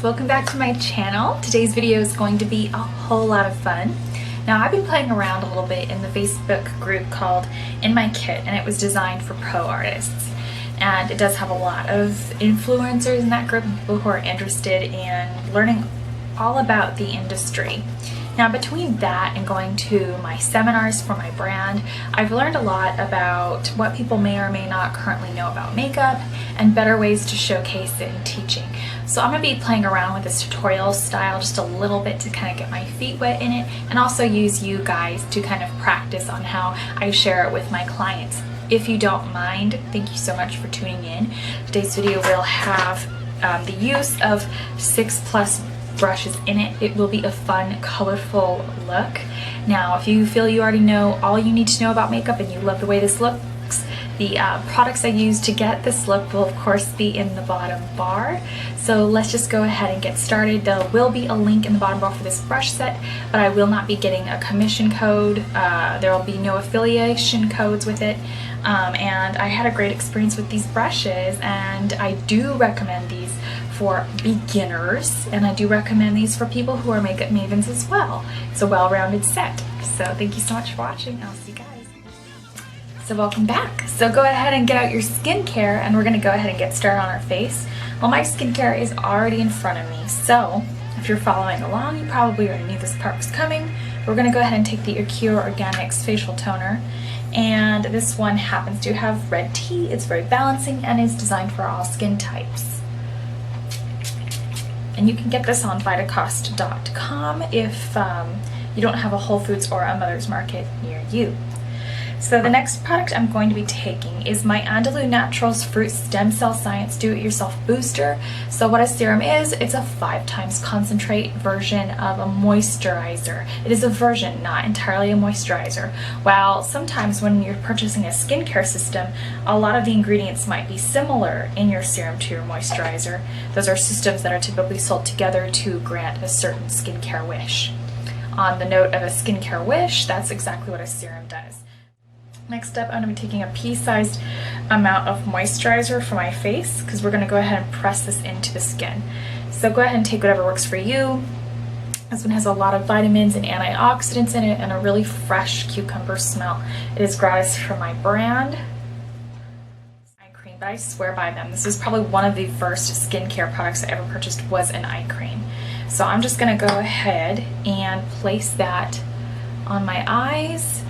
Welcome back to my channel. Today's video is going to be a whole lot of fun. Now, I've been playing around a little bit in the Facebook group called In My Kit, and it was designed for pro artists. And it does have a lot of influencers in that group, people who are interested in learning all about the industry. Now, between that and going to my seminars for my brand, I've learned a lot about what people may or may not currently know about makeup and better ways to showcase it in teaching. So I'm going to be playing around with this tutorial style just a little bit to kind of get my feet wet in it, and also use you guys to kind of practice on how I share it with my clients. If you don't mind, thank you so much for tuning in. Today's video will have the use of 6+ brushes in it. It will be a fun, colorful look. Now, if you feel you already know all you need to know about makeup and you love the way this looks, the products I use to get this look will of course be in the bottom bar. So let's just go ahead and get started. There will be a link in the bottom bar for this brush set, but I will not be getting a commission code. There will be no affiliation codes with it. And I had a great experience with these brushes, and I do recommend these for beginners, and I do recommend these for people who are makeup mavens as well. It's a well-rounded set. So thank you so much for watching. I'll see you guys. So welcome back. So go ahead and get out your skincare, and we're going to go ahead and get started on our face. Well, my skincare is already in front of me, so if you're following along, you probably already knew this part was coming. We're going to go ahead and take the Acure Organics Facial Toner, and this one happens to have red tea. It's very balancing and is designed for all skin types. And you can get this on vitacost.com if you don't have a Whole Foods or a Mother's Market near you. So the next product I'm going to be taking is my Andalou Naturals Fruit Stem Cell Science Do-It-Yourself Booster. So what a serum is, it's a 5 times concentrate version of a moisturizer. It is a version, not entirely a moisturizer. While sometimes when you're purchasing a skincare system, a lot of the ingredients might be similar in your serum to your moisturizer. Those are systems that are typically sold together to grant a certain skincare wish. On the note of a skincare wish, that's exactly what a serum does. Next up, I'm going to be taking a pea-sized amount of moisturizer for my face, because we're going to go ahead and press this into the skin. So go ahead and take whatever works for you. This one has a lot of vitamins and antioxidants in it and a really fresh cucumber smell. It is Gratis from my brand. Eye cream, but I swear by them. This is probably one of the first skincare products I ever purchased was an eye cream. So I'm just going to go ahead and place that on my eyes.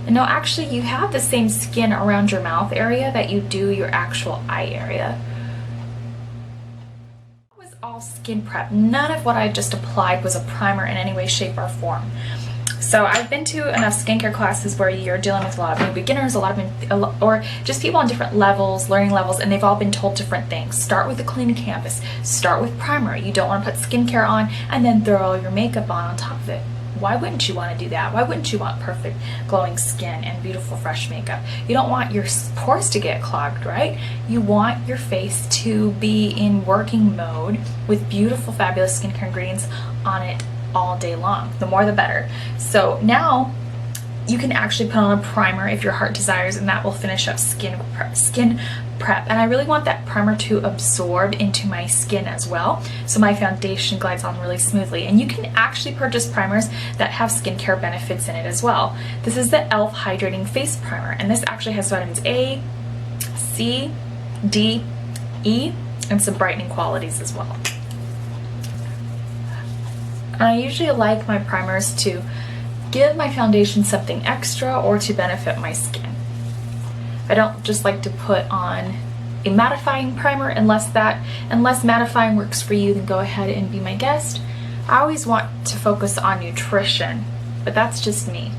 No, actually, you have the same skin around your mouth area that you do your actual eye area. It was all skin prep. None of what I just applied was a primer in any way, shape, or form. So I've been to enough skincare classes where you're dealing with a lot of new beginners, or just people on different levels, learning levels, and they've all been told different things. Start with a clean canvas. Start with primer. You don't want to put skincare on and then throw all your makeup on top of it. Why wouldn't you want to do that? Why wouldn't you want perfect glowing skin and beautiful fresh makeup? You don't want your pores to get clogged, right? You want your face to be in working mode with beautiful, fabulous skincare ingredients on it all day long. The more the better. So now you can actually put on a primer if your heart desires, and that will finish up skin prep. And I really want that primer to absorb into my skin as well, so my foundation glides on really smoothly. And you can actually purchase primers that have skincare benefits in it as well. This is the e.l.f. Hydrating Face Primer, and this actually has vitamins A, C, D, E, and some brightening qualities as well. I usually like my primers to give my foundation something extra or to benefit my skin. I don't just like to put on a mattifying primer unless mattifying works for you, then go ahead and be my guest. I always want to focus on nutrition, but that's just me.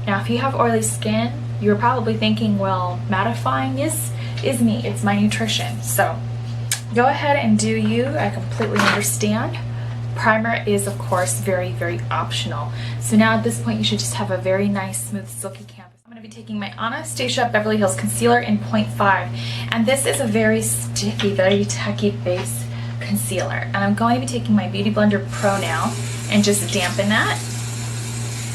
Now, if you have oily skin, you're probably thinking, well, mattifying is me, it's my nutrition. So go ahead and do you. I completely understand. Primer is, of course, very, very optional. So now at this point, you should just have a very nice, smooth, silky canvas. I'm going to be taking my Anastasia Beverly Hills Concealer in 0.5, and this is a very sticky, very tacky base concealer. And I'm going to be taking my Beauty Blender Pro now and just dampen that.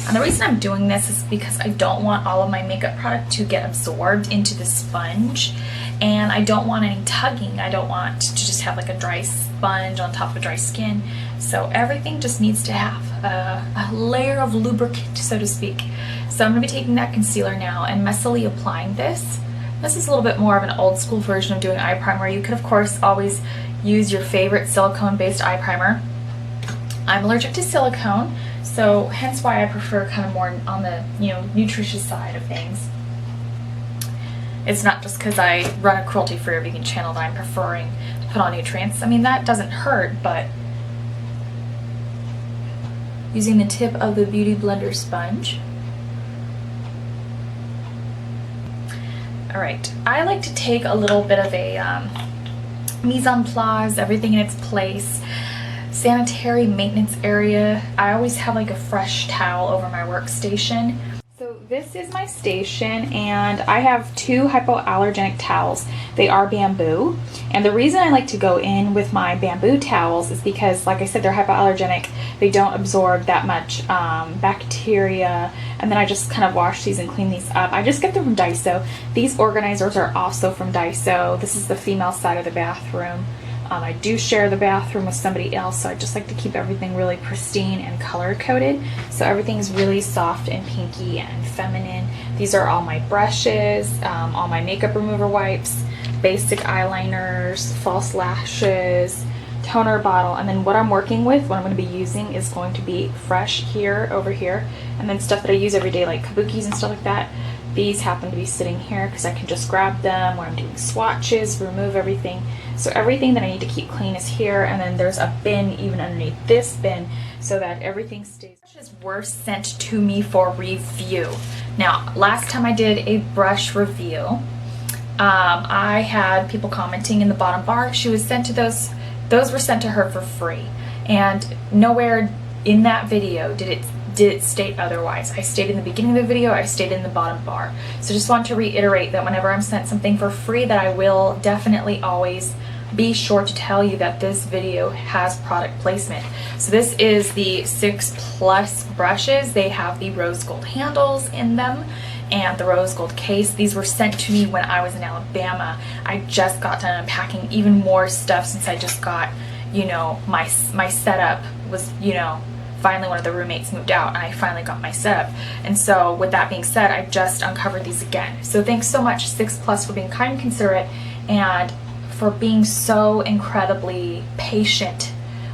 And the reason I'm doing this is because I don't want all of my makeup product to get absorbed into the sponge, and I don't want any tugging. I don't want to just have like a dry sponge on top of dry skin. So everything just needs to have a layer of lubricant, so to speak. So I'm going to be taking that concealer now and messily applying this. This is a little bit more of an old school version of doing eye primer. You could of course always use your favorite silicone based eye primer. I'm allergic to silicone, so hence why I prefer kind of more on the, nutritious side of things. It's not just because I run a cruelty-free or vegan channel that I'm preferring to put on nutrients. I mean, that doesn't hurt, but using the tip of the Beauty Blender sponge. All right, I like to take a little bit of a mise en place, everything in its place, sanitary maintenance area. I always have like a fresh towel over my workstation. So this is my station, and I have 2 hypoallergenic towels. They are bamboo, and the reason I like to go in with my bamboo towels is because, like I said, they're hypoallergenic. They don't absorb that much bacteria, and then I just kind of wash these and clean these up. I just get them from Daiso. These organizers are also from Daiso. This is the female side of the bathroom. I do share the bathroom with somebody else, so I just like to keep everything really pristine and color coded. So everything's really soft and pinky and feminine. These are all my brushes, all my makeup remover wipes, basic eyeliners, false lashes, toner bottle, and then what I'm working with, what I'm going to be using is going to be fresh here, over here, and then stuff that I use every day like kabukis and stuff like that. These happen to be sitting here because I can just grab them when I'm doing swatches, remove everything. So everything that I need to keep clean is here, and then there's a bin even underneath this bin so that everything stays. Brushes were sent to me for review. Now, last time I did a brush review, I had people commenting in the bottom bar. She was sent to those were sent to her for free, and nowhere in that video did it state otherwise. I stated in the beginning of the video, I stated in the bottom bar. So just want to reiterate that whenever I'm sent something for free, that I will definitely always be sure to tell you that this video has product placement. So this is the 6+ brushes. They have the rose gold handles in them and the rose gold case. These were sent to me when I was in Alabama. I just got done unpacking even more stuff since I just got, my setup was, finally one of the roommates moved out and I finally got my setup. And so with that being said, I just uncovered these again. So thanks so much 6+ for being kind and considerate and for being so incredibly patient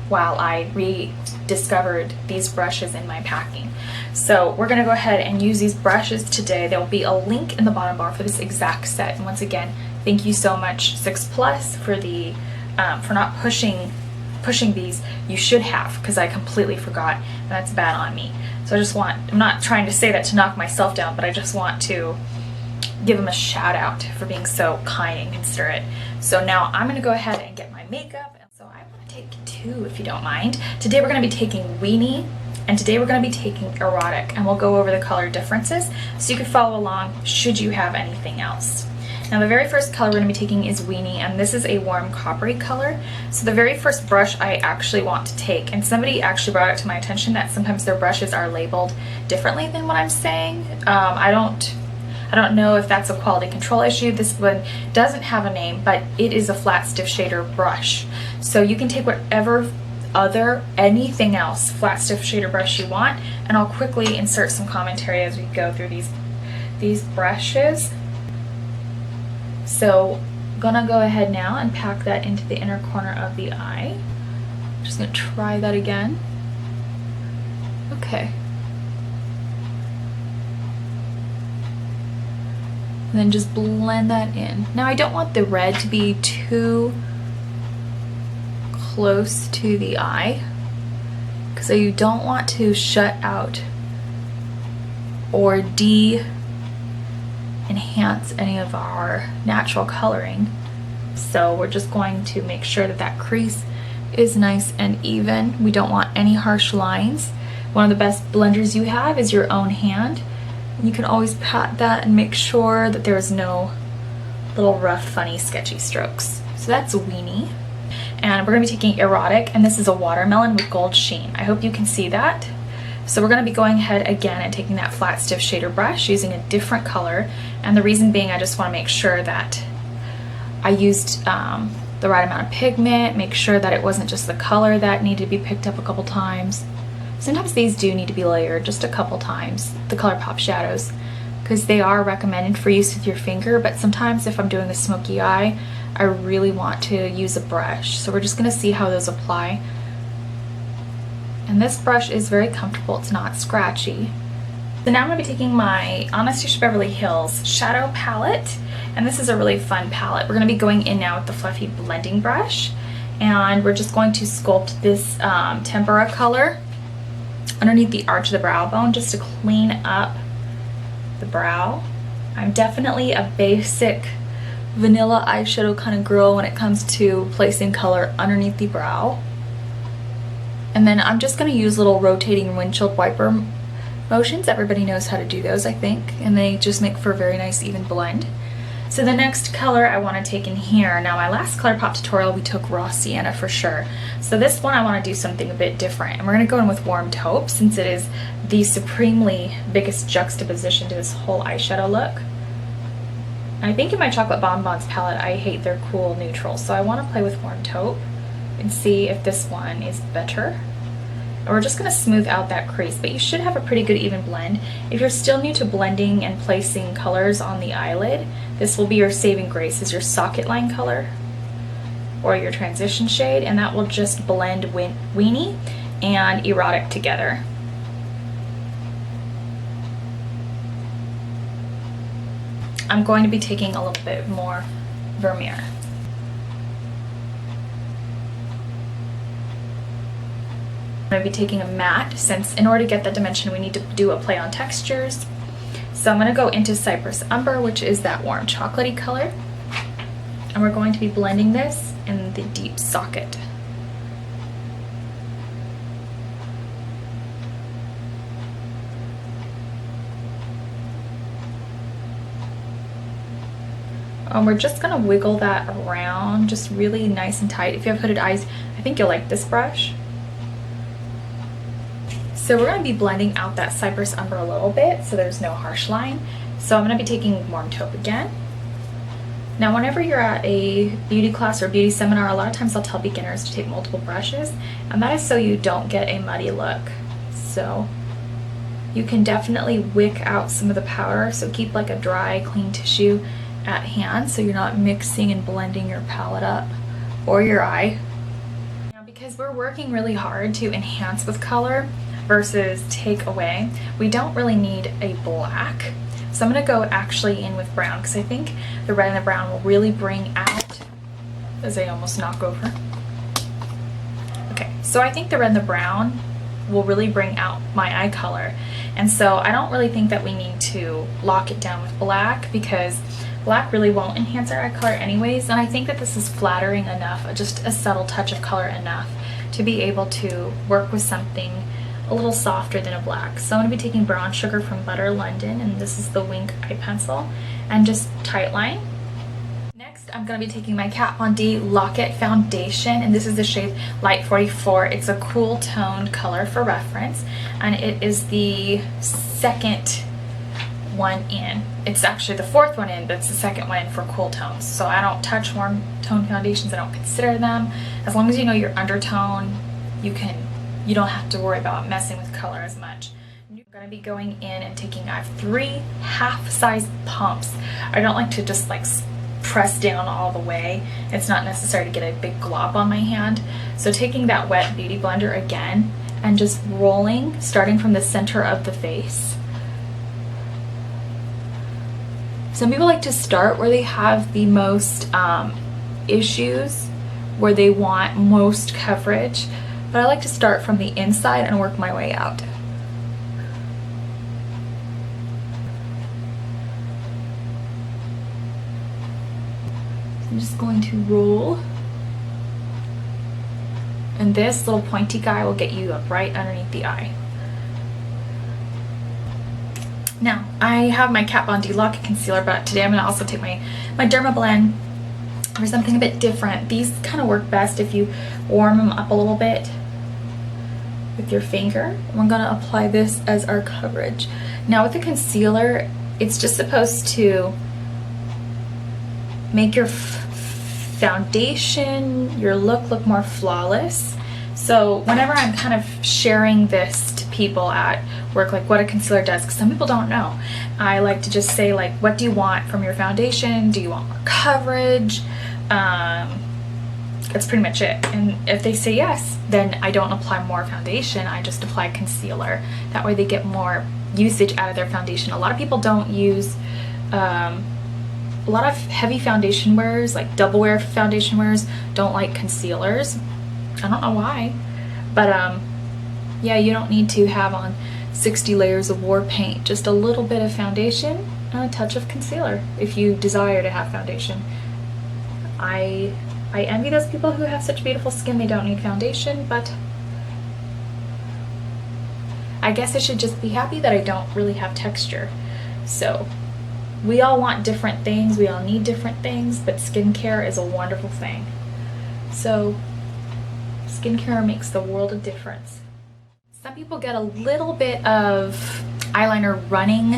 while I rediscovered these brushes in my packing. So we're gonna go ahead and use these brushes today. There will be a link in the bottom bar for this exact set. And once again, thank you so much 6+ for the for not pushing these. You should have, because I completely forgot, and that's bad on me. So I'm not trying to say that to knock myself down, but I just want to give them a shout out for being so kind and considerate. So now I'm gonna go ahead and get my makeup. So I want to take 2 if you don't mind. Today we're gonna be taking Weenie, and today we're gonna be taking Erotic, and we'll go over the color differences so you can follow along should you have anything else. Now the very first color we're going to be taking is Weenie, and this is a warm coppery color. So the very first brush I actually want to take, and somebody actually brought it to my attention that sometimes their brushes are labeled differently than what I'm saying. I don't know if that's a quality control issue. This one doesn't have a name, but it is a flat stiff shader brush. So you can take whatever anything else flat stiff shader brush you want, and I'll quickly insert some commentary as we go through these brushes. So I'm gonna go ahead now and pack that into the inner corner of the eye. Just gonna try that again. Okay. And then just blend that in. Now I don't want the red to be too close to the eye, because you don't want to shut out or enhance any of our natural coloring. So we're just going to make sure that that crease is nice and even. We don't want any harsh lines. One of the best blenders you have is your own hand. You can always pat that and make sure that there's no little rough, funny, sketchy strokes. So that's Weenie. And we're gonna be taking Erotic, and this is a watermelon with gold sheen. I hope you can see that. So we're going to be going ahead again and taking that flat stiff shader brush using a different color, and the reason being I just want to make sure that I used the right amount of pigment, make sure that it wasn't just the color that needed to be picked up a couple times. Sometimes these do need to be layered just a couple times, the ColourPop shadows, because they are recommended for use with your finger, but sometimes if I'm doing a smoky eye, I really want to use a brush. So we're just going to see how those apply. And this brush is very comfortable, it's not scratchy. So now I'm going to be taking my Anastasia Beverly Hills shadow palette, and this is a really fun palette. We're going to be going in now with the fluffy blending brush, and we're just going to sculpt this tempera color underneath the arch of the brow bone just to clean up the brow. I'm definitely a basic vanilla eyeshadow kind of girl when it comes to placing color underneath the brow. And then I'm just going to use little rotating windshield wiper motions. Everybody knows how to do those, I think, and they just make for a very nice even blend. So the next color I want to take in here, now my last ColourPop tutorial we took raw sienna for sure. So this one I want to do something a bit different, and we're going to go in with warm taupe since it is the supremely biggest juxtaposition to this whole eyeshadow look. I think in my Chocolate Bonbons palette I hate their cool neutrals, so I want to play with warm taupe and see if this one is better. And we're just going to smooth out that crease, but you should have a pretty good even blend. If you're still new to blending and placing colors on the eyelid, this will be your saving grace, is your socket line color or your transition shade, and that will just blend Weenie and Erotic together. I'm going to be taking a little bit more Vermeer. I'm going to be taking a matte, since in order to get that dimension we need to do a play on textures. So I'm going to go into Cypress Umber, which is that warm chocolatey color, and we're going to be blending this in the deep socket. We're just going to wiggle that around just really nice and tight. If you have hooded eyes, I think you'll like this brush. So we're going to be blending out that Cypress Umber a little bit so there's no harsh line. So I'm going to be taking warm taupe again. Now whenever you're at a beauty class or beauty seminar, a lot of times I'll tell beginners to take multiple brushes, and that is so you don't get a muddy look. So you can definitely wick out some of the powder, so keep like a dry, clean tissue at hand so you're not mixing and blending your palette up or your eye. Now because we're working really hard to enhance with color versus take away, we don't really need a black. So I'm going to go actually in with brown because I think the red and the brown will really bring out, as I almost knock over. Okay, so I think the red and the brown will really bring out my eye color, and so I don't really think that we need to lock it down with black because black really won't enhance our eye color anyways, and I think that this is flattering enough, just a subtle touch of color enough to be able to work with something a little softer than a black. So I'm going to be taking Brown Sugar from Butter London, and this is the Wink eye pencil, and just tight line. Next I'm going to be taking my Kat Von D Lock-It foundation, and this is the shade Light 44. It's a cool toned color for reference, and it is the second one in. It's actually the fourth one in, but it's the second one in for cool tones. So I don't touch warm tone foundations, I don't consider them. As long as you know your undertone, you don't have to worry about messing with color as much. I'm going to be going in and taking, I have 3 half-size pumps. I don't like to just like press down all the way. It's not necessary to get a big glob on my hand. So taking that wet beauty blender again and just rolling, starting from the center of the face. Some people like to start where they have the most issues, where they want most coverage. But I like to start from the inside and work my way out. So I'm just going to roll. And this little pointy guy will get you up right underneath the eye. Now, I have my Kat Von D Lock-It concealer, but today I'm going to also take my Dermablend for something a bit different. These kind of work best if you warm them up a little bit. with your finger. I'm gonna apply this as our coverage. Now with the concealer, it's just supposed to make your foundation, your look more flawless. So whenever I'm kind of sharing this to people at work, like what a concealer does, because some people don't know, I like to just say like, what do you want from your foundation? Do you want more coverage? That's pretty much it. And if they say yes, then I don't apply more foundation, I just apply concealer. That way they get more usage out of their foundation. A lot of people don't use a lot of heavy foundation wearers, like double wear foundation wearers, don't like concealers. I don't know why, but yeah, you don't need to have on 60 layers of war paint. Just a little bit of foundation and a touch of concealer if you desire to have foundation. I envy those people who have such beautiful skin they don't need foundation, but I guess I should just be happy that I don't really have texture. So we all want different things, we all need different things, but skincare is a wonderful thing. So skincare makes the world of difference. Some people get a little bit of eyeliner running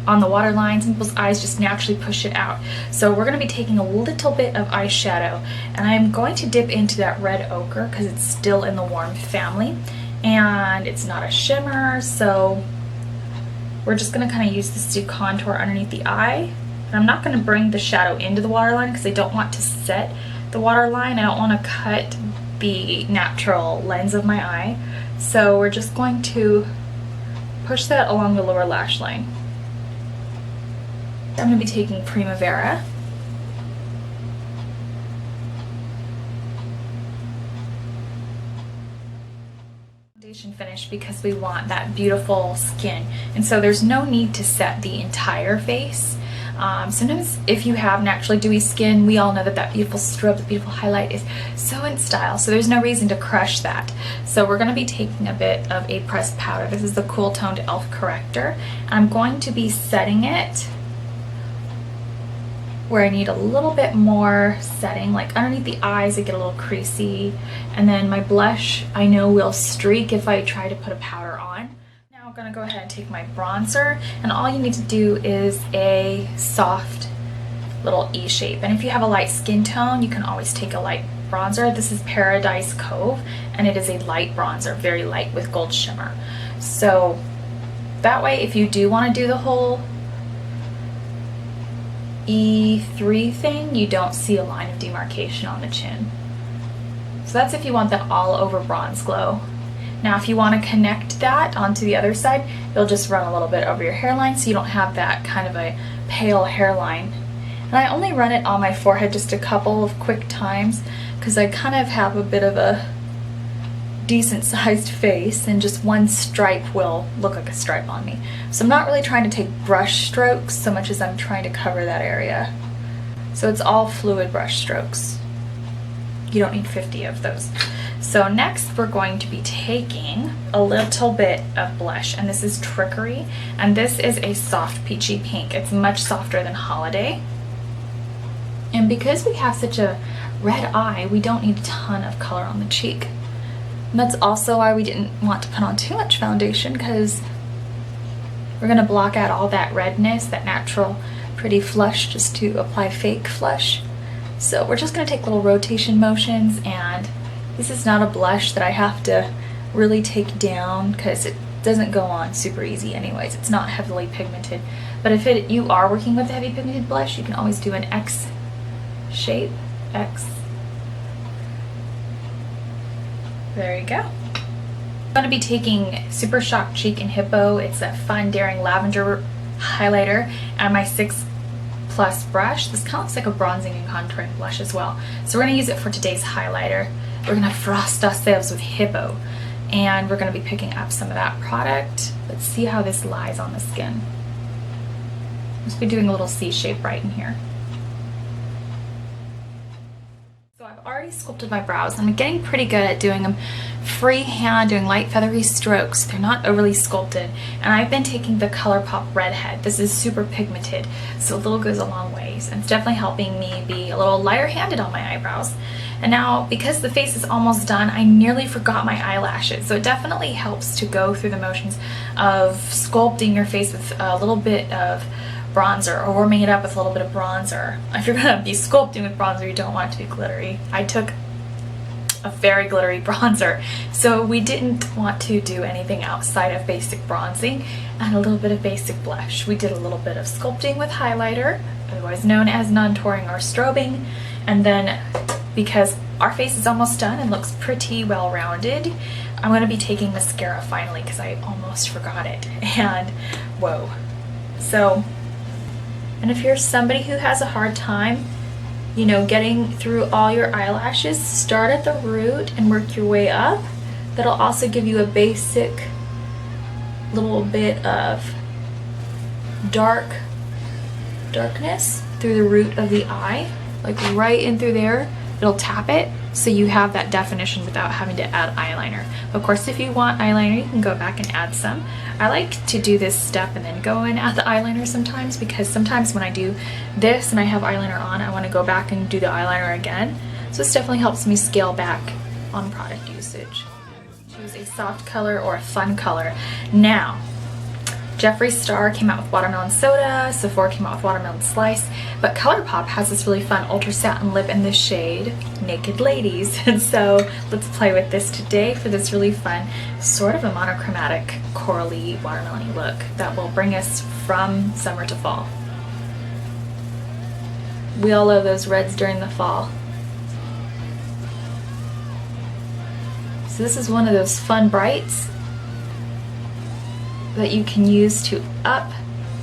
on the waterline. Some people's eyes just naturally push it out. So we're going to be taking a little bit of eyeshadow, and I'm going to dip into that red ochre because it's still in the warm family and it's not a shimmer. So we're just going to kind of use this to contour underneath the eye. And I'm not going to bring the shadow into the waterline because I don't want to set the waterline. I don't want to cut the natural lens of my eye. So we're just going to push that along the lower lash line. I'm going to be taking Primavera. Foundation finish because we want that beautiful skin, and so there's no need to set the entire face. Sometimes if you have naturally dewy skin, we all know that that beautiful strobe, the beautiful highlight is so in style, so there's no reason to crush that. So we're going to be taking a bit of a pressed powder. This is the Cool Toned Elf Corrector. I'm going to be setting it where I need a little bit more setting, like underneath the eyes I get a little creasy, and then my blush I know will streak if I try to put a powder on. Now I'm gonna go ahead and take my bronzer, and all you need to do is a soft little E shape. And if you have a light skin tone, you can always take a light bronzer. This is Paradise Cove, and it is a light bronzer, very light with gold shimmer. So that way, if you do want to do the whole E3 thing, you don't see a line of demarcation on the chin. So that's if you want that all over bronze glow. Now if you want to connect that onto the other side, you'll just run a little bit over your hairline so you don't have that kind of a pale hairline. And I only run it on my forehead just a couple of quick times because I kind of have a bit of a decent sized face, and just one stripe will look like a stripe on me. So I'm not really trying to take brush strokes so much as I'm trying to cover that area. So it's all fluid brush strokes. You don't need 50 of those. So next we're going to be taking a little bit of blush, and this is Trickery, and this is a soft peachy pink. It's much softer than Holiday. And because we have such a red eye, we don't need a ton of color on the cheek. And that's also why we didn't want to put on too much foundation, because we're going to block out all that redness, that natural pretty flush, just to apply fake flush. So we're just going to take little rotation motions, and this is not a blush that I have to really take down because it doesn't go on super easy anyways. It's not heavily pigmented. But if you are working with a heavy pigmented blush, you can always do an X shape. X. There you go. I'm going to be taking Super Shock Cheek in Hippo. It's a fun, daring lavender highlighter, and my 6 Plus brush. This kind of looks like a bronzing and contouring blush as well. So we're going to use it for today's highlighter. We're going to frost ourselves with Hippo, and we're going to be picking up some of that product. Let's see how this lies on the skin. I'm just be doing a little C shape right in here. I've already sculpted my brows. I'm getting pretty good at doing them freehand, doing light feathery strokes. They're not overly sculpted. And I've been taking the ColourPop Redhead. This is super pigmented, so a little goes a long ways. And it's definitely helping me be a little lighter handed on my eyebrows. And now, because the face is almost done, I nearly forgot my eyelashes. So it definitely helps to go through the motions of sculpting your face with a little bit of bronzer, or warming it up with a little bit of bronzer. If you're gonna be sculpting with bronzer, you don't want it to be glittery. I took a very glittery bronzer, so we didn't want to do anything outside of basic bronzing and a little bit of basic blush. We did a little bit of sculpting with highlighter, otherwise known as non-touring or strobing, and then because our face is almost done and looks pretty well rounded, I'm going to be taking mascara finally because I almost forgot it, and whoa. So, and if you're somebody who has a hard time, you know, getting through all your eyelashes, start at the root and work your way up. That'll also give you a basic little bit of darkness through the root of the eye, like right in through there. It'll tap it so you have that definition without having to add eyeliner. Of course, if you want eyeliner, you can go back and add some. I like to do this step and then go and add the eyeliner sometimes, because sometimes when I do this and I have eyeliner on, I want to go back and do the eyeliner again. So this definitely helps me scale back on product usage. Choose a soft color or a fun color. Now, Jeffree Star came out with Watermelon Soda, Sephora came out with Watermelon Slice, but ColourPop has this really fun Ultra Satin Lip in the shade Naked Ladies. And so let's play with this today for this really fun, sort of a monochromatic, corally, watermelon-y look that will bring us from summer to fall. We all love those reds during the fall. So this is one of those fun brights that you can use to up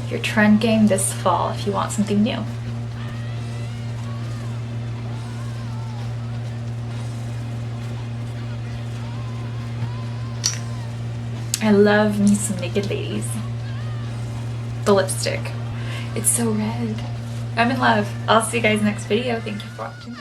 your trend game this fall if you want something new. I love me some Naked Ladies. The lipstick. It's so red. I'm in love. I'll see you guys next video. Thank you for watching.